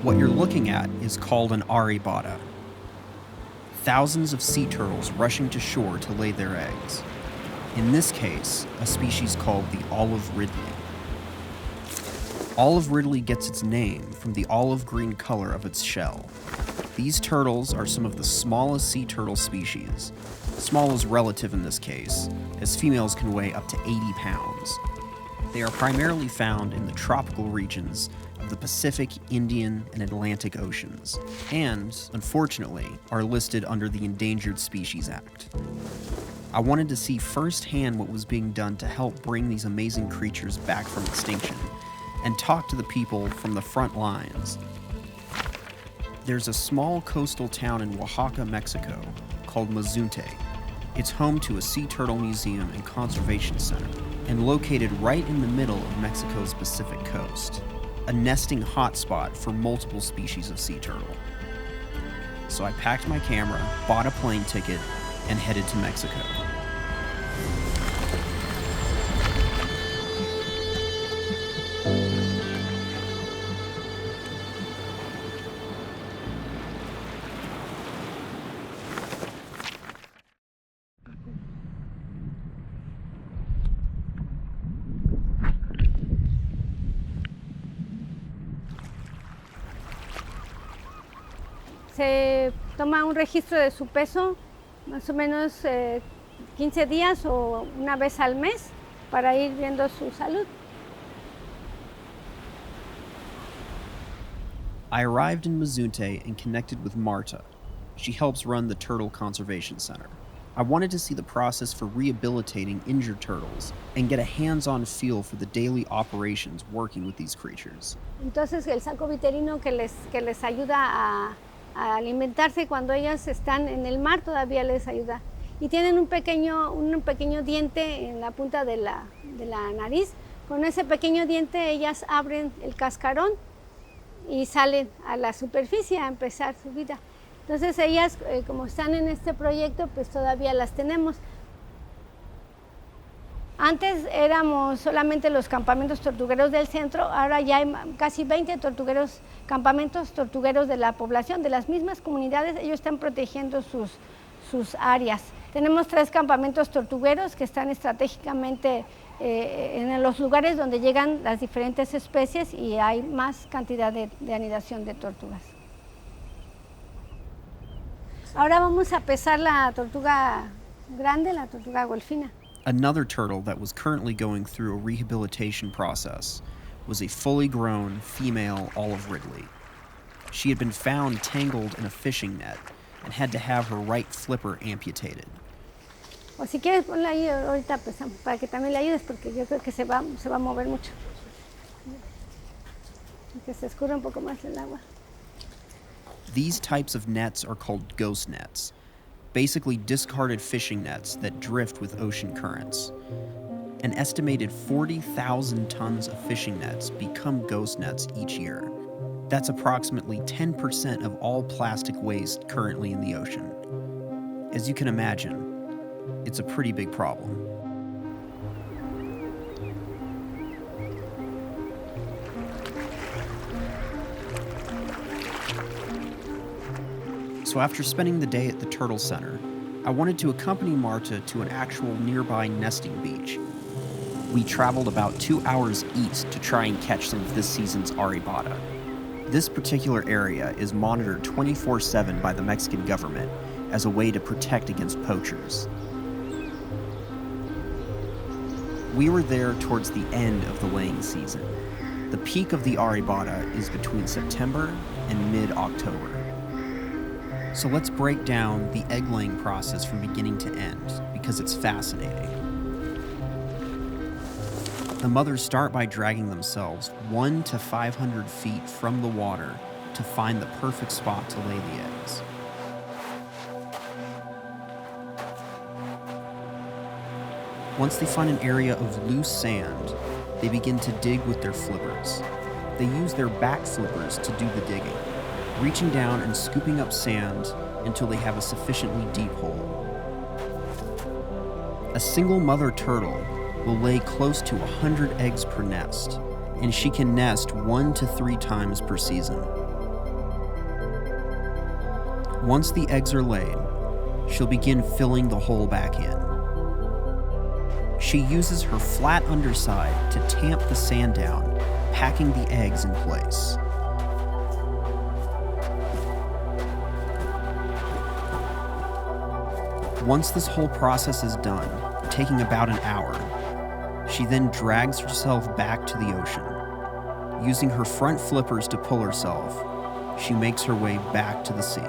What you're looking at is called an aribata. Thousands of sea turtles rushing to shore to lay their eggs. In this case, a species called the olive ridley. Olive ridley gets its name from the olive green color of its shell. These turtles are some of the smallest sea turtle species. Small is relative in this case, as females can weigh up to 80 pounds. They are primarily found in the tropical regions of the Pacific, Indian, and Atlantic Oceans, and, unfortunately, are listed under the Endangered Species Act. I wanted to see firsthand what was being done to help bring these amazing creatures back from extinction, and talk to the people from the front lines. There's a small coastal town in Oaxaca, Mexico, called Mazunte. It's home to a sea turtle museum and conservation center, and located right in the middle of Mexico's Pacific coast, a nesting hotspot for multiple species of sea turtle. So I packed my camera, bought a plane ticket, and headed to Mexico. Se toma un registro de su peso, más o menos 15 días o una vez al mes, para ir viendo su salud. I arrived in Mazunte and connected with Marta. She helps run the Turtle Conservation Center. I wanted to see the process for rehabilitating injured turtles and get a hands-on feel for the daily operations working with these creatures. Entonces el saco viterino que les ayuda a alimentarse cuando ellas están en el mar todavía les ayuda. Y tienen un pequeño diente en la punta de la nariz. Con ese pequeño diente ellas abren el cascarón y salen a la superficie a empezar su vida. Entonces ellas, como están en este proyecto, pues todavía las tenemos. Antes éramos solamente los campamentos tortugueros del centro, ahora ya hay casi 20 campamentos tortugueros de la población, de las mismas comunidades. Ellos están protegiendo sus áreas. Tenemos 3 campamentos tortugueros que están estratégicamente en los lugares donde llegan las diferentes especies y hay más cantidad de anidación de tortugas. Ahora vamos a pesar la tortuga grande, la tortuga golfina. Another turtle that was currently going through a rehabilitation process was a fully grown female olive ridley. She had been found tangled in a fishing net and had to have her right flipper amputated. O si quieres ponla ahí ahorita pesamos, para que también le ayudes, porque yo creo que se va a mover mucho. Y que se escurra un poco más el agua. These types of nets are called ghost nets, basically discarded fishing nets that drift with ocean currents. An estimated 40,000 tons of fishing nets become ghost nets each year. That's approximately 10% of all plastic waste currently in the ocean. As you can imagine, it's a pretty big problem. So after spending the day at the Turtle Center, I wanted to accompany Marta to an actual nearby nesting beach. We traveled about 2 hours east to try and catch some of this season's aribata. This particular area is monitored 24/7 by the Mexican government as a way to protect against poachers. We were there towards the end of the laying season. The peak of the aribata is between September and mid-October. So let's break down the egg-laying process from beginning to end, because it's fascinating. The mothers start by dragging themselves 100 to 500 feet from the water to find the perfect spot to lay the eggs. Once they find an area of loose sand, they begin to dig with their flippers. They use their back flippers to do the digging, reaching down and scooping up sand until they have a sufficiently deep hole. A single mother turtle will lay close to 100 eggs per nest, and she can nest 1 to 3 times per season. Once the eggs are laid, she'll begin filling the hole back in. She uses her flat underside to tamp the sand down, packing the eggs in place. Once this whole process is done, taking about an hour, she then drags herself back to the ocean. Using her front flippers to pull herself, she makes her way back to the sea.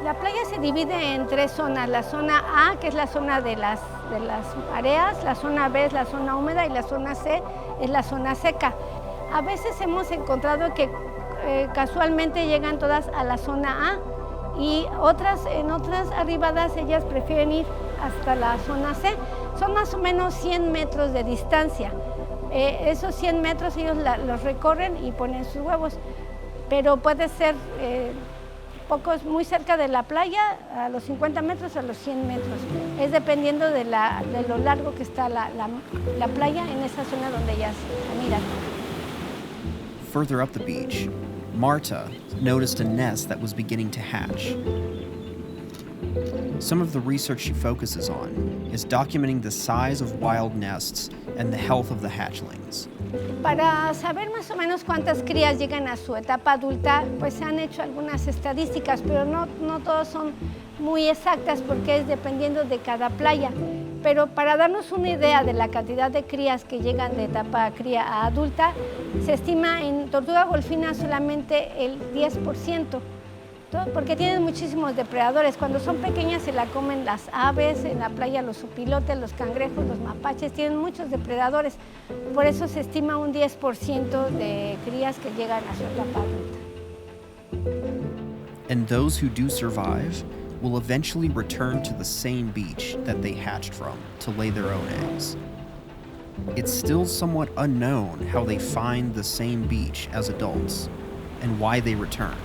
La playa se divide en tres zonas, la zona A, que es la zona de las mareas, la zona B es la zona húmeda y la zona C es la zona seca. A veces hemos encontrado que casualmente llegan todas a la zona A y en otras arribadas ellas prefieren ir hasta la zona C. Son más o menos 100 metros de distancia. Esos 100 metros ellos los recorren y ponen sus huevos, pero puede ser muy cerca de la playa, a los 50 metros o a los 100 metros. Es dependiendo de lo largo que está la playa en esa zona donde ellas miran. Further up the beach, Marta noticed a nest that was beginning to hatch. Some of the research she focuses on is documenting the size of wild nests and the health of the hatchlings. Para saber más o menos cuántas crías llegan a su etapa adulta, pues se han hecho algunas estadísticas, pero no todas son muy exactas porque es dependiendo de cada playa. Pero para darnos una idea de la cantidad de crías que llegan de etapa cría a adulta, se estima en tortuga golfina solamente el 10%. Porque tienen muchísimos depredadores. Cuando son pequeñas se la comen las aves, en la playa los opilotes, los cangrejos, los mapaches, tienen muchos depredadores. Por eso se estima un 10% de crías que llegan a su etapa adulta. And those who do survive will eventually return to the same beach that they hatched from to lay their own eggs. It's still somewhat unknown how they find the same beach as adults and why they return.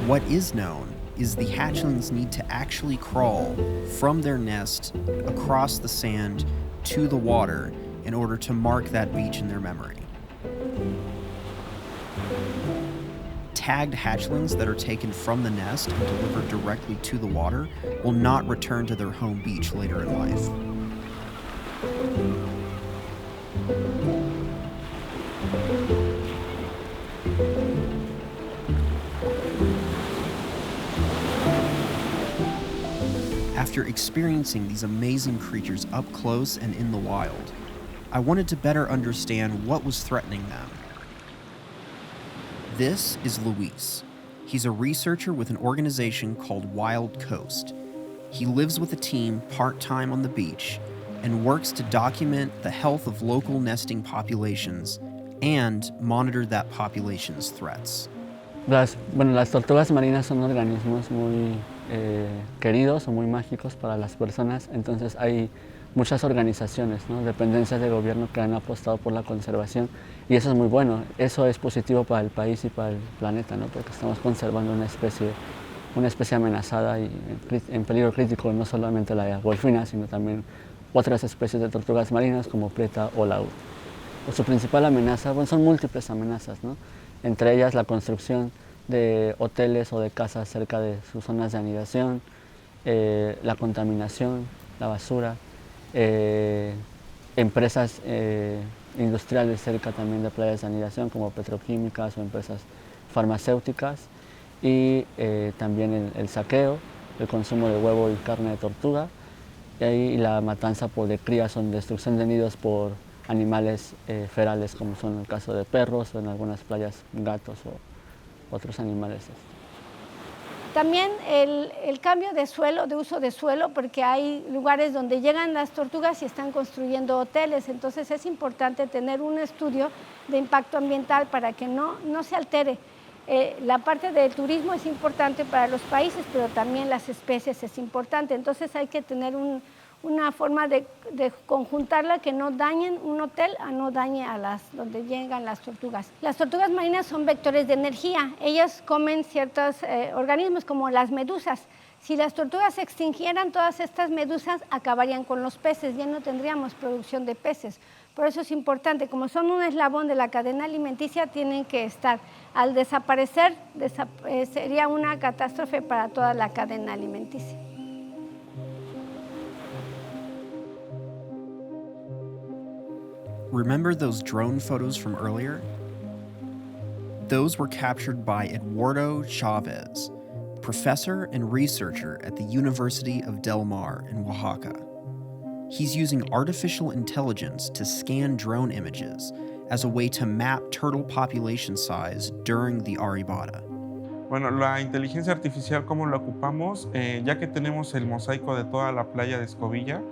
What is known is the hatchlings need to actually crawl from their nest across the sand to the water in order to mark that beach in their memory. Tagged hatchlings that are taken from the nest and delivered directly to the water will not return to their home beach later in life. After experiencing these amazing creatures up close and in the wild, I wanted to better understand what was threatening them. This is Luis. He's a researcher with an organization called Wild Coast. He lives with a team part-time on the beach and works to document the health of local nesting populations and monitor that population's threats. Las tortugas marinas son organismos muy queridos o muy mágicos para las personas, entonces hay muchas organizaciones, ¿no? Dependencias de gobierno que han apostado por la conservación y eso es muy bueno, eso es positivo para el país y para el planeta, ¿no? Porque estamos conservando una especie amenazada y en peligro crítico, no solamente la golfina, sino también otras especies de tortugas marinas como prieta o laúd. Su principal amenaza, bueno, son múltiples amenazas, ¿no? Entre ellas la construcción de hoteles o de casas cerca de sus zonas de anidación, la contaminación, la basura, empresas industriales cerca también de playas de anidación como petroquímicas o empresas farmacéuticas y también el saqueo, el consumo de huevo y carne de tortuga y la matanza de crías o destrucción de nidos por animales ferales como son el caso de perros o en algunas playas gatos o otros animales. También el cambio de suelo, de uso de suelo, porque hay lugares donde llegan las tortugas y están construyendo hoteles, entonces es importante tener un estudio de impacto ambiental para que no se altere. La parte del turismo es importante para los países, pero también las especies es importante, entonces hay que tener una forma de conjuntarla que no dañen un hotel a no dañe a donde llegan las tortugas. Las tortugas marinas son vectores de energía. Ellas comen ciertos organismos como las medusas Si las tortugas se extinguieran, todas estas medusas acabarían con los peces, ya no tendríamos producción de peces. Por eso es importante, como son un eslabón de la cadena alimenticia, tienen que estar. Al desaparecer, sería una catástrofe para toda la cadena alimenticia. Remember those drone photos from earlier? Those were captured by Eduardo Chavez, professor and researcher at the University of Del Mar in Oaxaca. He's using artificial intelligence to scan drone images as a way to map turtle population size during the Aribada. Bueno, la inteligencia artificial, ¿cómo la ocupamos? Ya que tenemos el mosaico de toda la playa de Escobilla,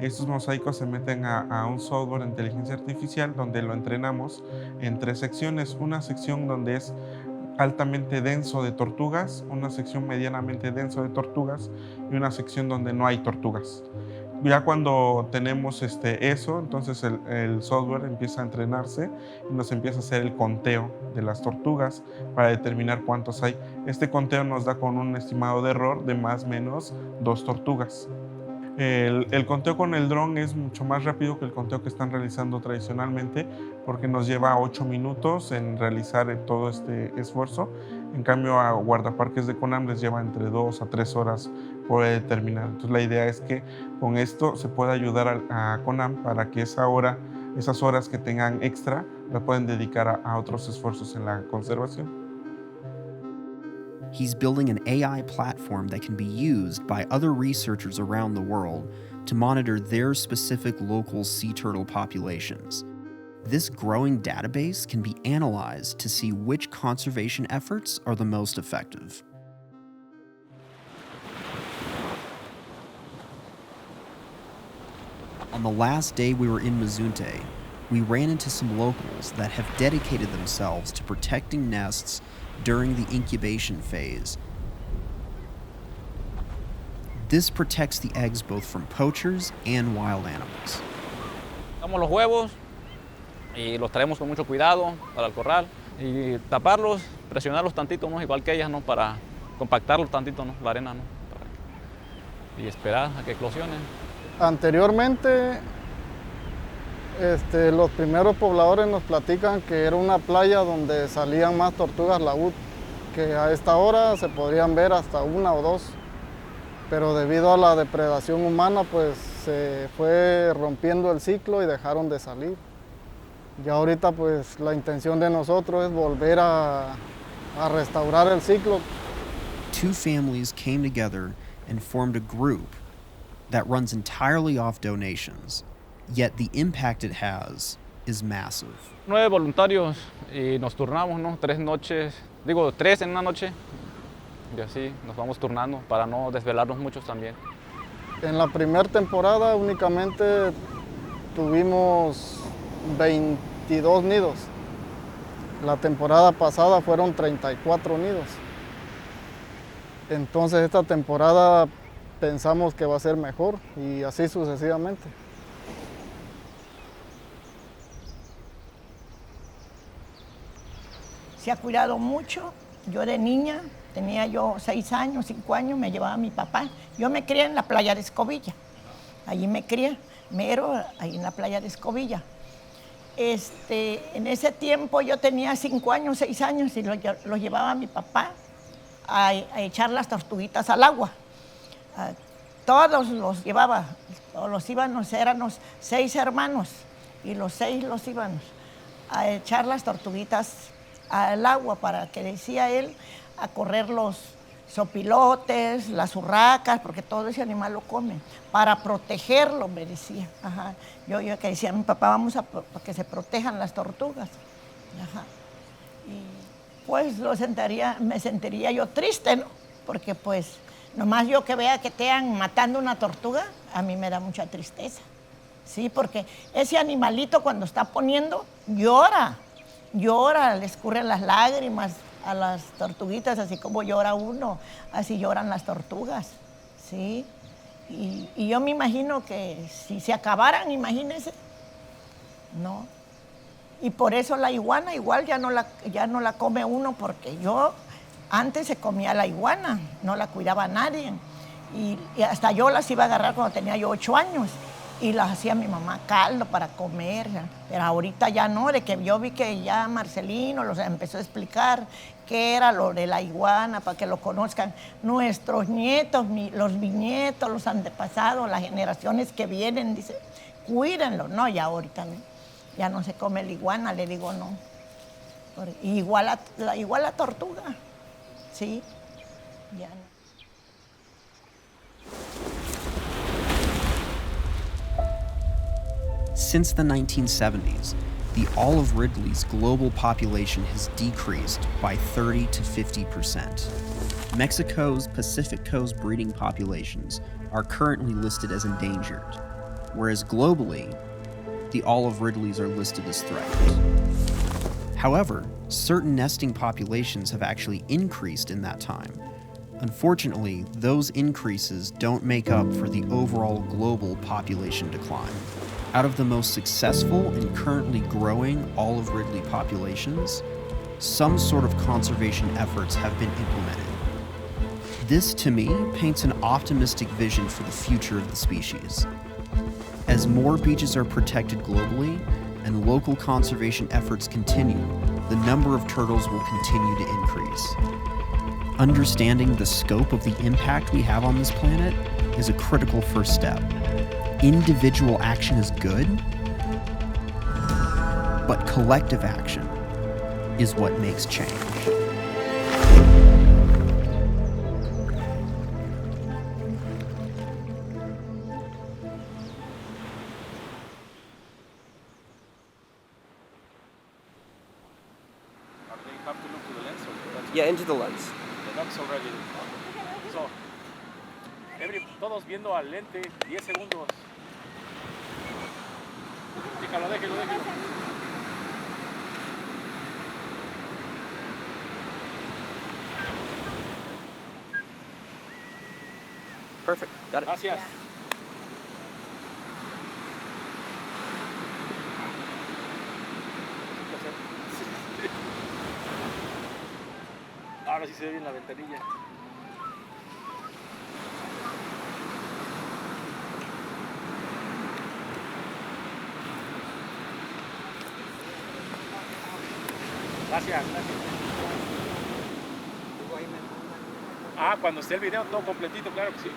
estos mosaicos se meten a un software de inteligencia artificial donde lo entrenamos en 3 secciones. Una sección donde es altamente denso de tortugas, una sección medianamente denso de tortugas y una sección donde no hay tortugas. Ya cuando tenemos eso, entonces el software empieza a entrenarse y nos empieza a hacer el conteo de las tortugas para determinar cuántos hay. Este conteo nos da con un estimado de error de más o menos 2 tortugas. El conteo con el dron es mucho más rápido que el conteo que están realizando tradicionalmente porque nos lleva 8 minutos en realizar todo este esfuerzo. En cambio, a guardaparques de CONAM les lleva entre 2 a 3 horas poder determinar. Entonces, la idea es que con esto se pueda ayudar a CONAM para que esas horas que tengan extra la pueden dedicar a otros esfuerzos en la conservación. He's building an AI platform that can be used by other researchers around the world to monitor their specific local sea turtle populations. This growing database can be analyzed to see which conservation efforts are the most effective. On the last day we were in Mazunte, we ran into some locals that have dedicated themselves to protecting nests during the incubation phase. This protects the eggs both from poachers and wild animals. Sacamos los huevos y los traemos con mucho cuidado para el corral y taparlos, presionarlos tantito, ¿no? Igual que ellas, ¿no? Para compactarlos tantito, ¿no? La arena, ¿no? Y esperar a que eclosionen. Anteriormente, los primeros pobladores nos platican que era una playa donde salían más tortugas laúd, que a esta hora se podrían ver hasta 1 o 2, pero debido a la depredación humana pues se fue rompiendo el ciclo y dejaron de salir. Ya ahorita pues la intención de nosotros es volver a restaurar el ciclo. 2 families came together and formed a group that runs entirely off donations. Yet the impact it has is massive. 9 voluntarios y nos turnamos, ¿no? 3 en una noche y así nos vamos turnando para no desvelarnos muchos también. En la primera temporada únicamente tuvimos 22 nidos. La temporada pasada fueron 34 nidos. Entonces esta temporada pensamos que va a ser mejor y así sucesivamente. Se ha cuidado mucho. Yo de niña, tenía yo 6 años, 5 años, me llevaba mi papá. Yo me crié en la playa de Escobilla. Allí me crié, mero, ahí en la playa de Escobilla. En ese tiempo yo tenía 5 años, 6 años y lo llevaba mi papá a echar las tortuguitas al agua. Todos los llevaba, los íbamos, éramos 6 hermanos y los 6 los íbamos a echar las tortuguitas al agua para que, decía él, a correr los sopilotes, las urracas, porque todo ese animal lo come, para protegerlo, me decía. Ajá. Yo que decía a mi papá, vamos a que se protejan las tortugas. Ajá. Y pues me sentiría yo triste, ¿no? Porque pues nomás yo que vea que estén matando una tortuga, a mí me da mucha tristeza. Sí, porque ese animalito cuando está poniendo, llora, le escurren las lágrimas a las tortuguitas, así como llora uno, así lloran las tortugas, ¿sí? Y yo me imagino que si se acabaran, imagínense, ¿no? Y por eso la iguana igual ya no la come uno, porque yo antes se comía la iguana, no la cuidaba nadie. Y hasta yo las iba a agarrar cuando tenía yo 8 años. Y las hacía mi mamá caldo para comer. Pero ahorita ya no, de que yo vi que ya Marcelino los empezó a explicar qué era lo de la iguana, para que lo conozcan nuestros nietos, los bisnietos, los antepasados, las generaciones que vienen, dice, cuídenlo. No, ya ahorita no, ya no se come la iguana, le digo no. Igual la tortuga, sí, ya no. Since the 1970s, the olive ridley's global population has decreased by 30 to 50%. Mexico's Pacific Coast breeding populations are currently listed as endangered, whereas globally, the olive ridleys are listed as threatened. However, certain nesting populations have actually increased in that time. Unfortunately, those increases don't make up for the overall global population decline. Out of the most successful and currently growing olive ridley populations, some sort of conservation efforts have been implemented. This, to me, paints an optimistic vision for the future of the species. As more beaches are protected globally and local conservation efforts continue, the number of turtles will continue to increase. Understanding the scope of the impact we have on this planet is a critical first step. Individual action is good, but collective action is what makes change. Yeah, into the lens. That's already. So, todos viendo al lente, 10 segundos. Déjalo. Perfect. Got it. Gracias. Ahora sí se ve bien la ventanilla. Gracias. Ah, cuando esté el video todo completito, claro que sí.